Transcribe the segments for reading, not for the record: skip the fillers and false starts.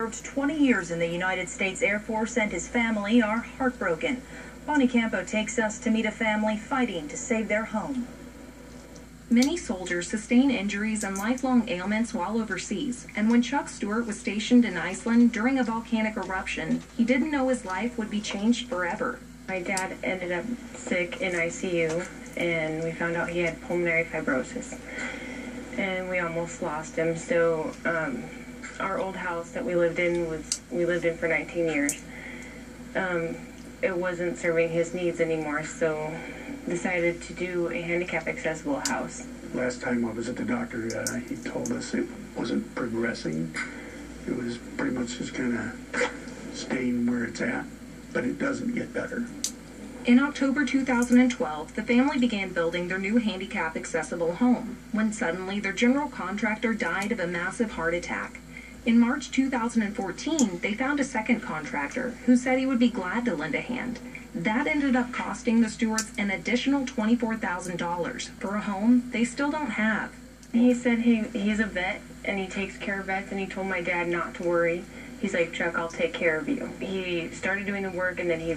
Served 20 years in the United States Air Force, and his family are heartbroken. Bonnie Campo takes us to meet a family fighting to save their home. Many soldiers sustain injuries and lifelong ailments while overseas, and when Chuck Stewart was stationed in Iceland during a volcanic eruption, he didn't know his life would be changed forever. My dad ended up sick in ICU, and we found out he had pulmonary fibrosis, and we almost lost him. So our old house that we lived in for 19 years. It wasn't serving his needs anymore, so decided to do a handicap accessible house. Last time I was at the doctor, he told us it wasn't progressing. It was pretty much just kind of staying where it's at, but it doesn't get better. In October 2012, the family began building their new handicap accessible home, when suddenly their general contractor died of a massive heart attack. In March 2014, they found a second contractor who said he would be glad to lend a hand. That ended up costing the Stewarts an additional $24,000 for a home they still don't have. He said he's a vet and he takes care of vets, and he told my dad not to worry. He's like, "Chuck, I'll take care of you." He started doing the work, and then he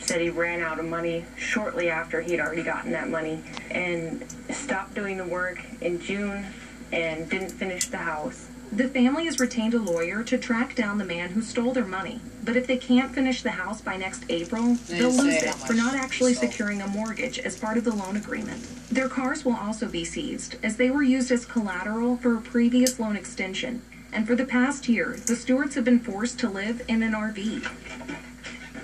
said he ran out of money shortly after he'd already gotten that money, and stopped doing the work in June and didn't finish the house. The family has retained a lawyer to track down the man who stole their money, but if they can't finish the house by next April, they'll lose it for not actually securing a mortgage as part of the loan agreement. Their cars will also be seized, as they were used as collateral for a previous loan extension, and for the past year, the Stewarts have been forced to live in an RV.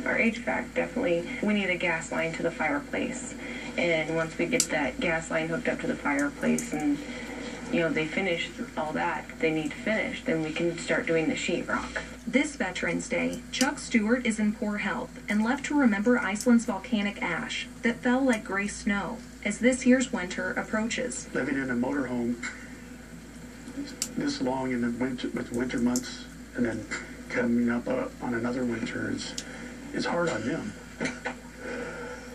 Our HVAC, definitely, we need a gas line to the fireplace, and once we get that gas line hooked up to the fireplace and they finish all that they need to finish, then we can start doing the sheetrock. This Veterans Day, Chuck Stewart is in poor health and left to remember Iceland's volcanic ash that fell like gray snow as this year's winter approaches. Living in a motorhome this long in the winter months, and then coming up on another winter is hard on them.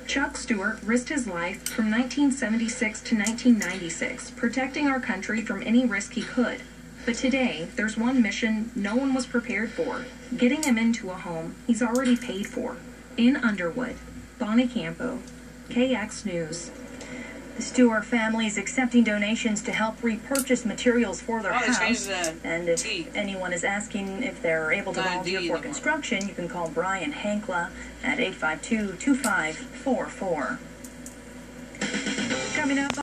Chuck Stewart risked his life from 1976 to 1996, protecting our country from any risk he could. But today, there's one mission no one was prepared for, getting him into a home he's already paid for. In Underwood, Bonnie Campo, KX News. The Stewart family is accepting donations to help repurchase materials for their house. And if anyone is asking if they're able to volunteer for construction, you can call Brian Hankla at 852-2544. Coming up.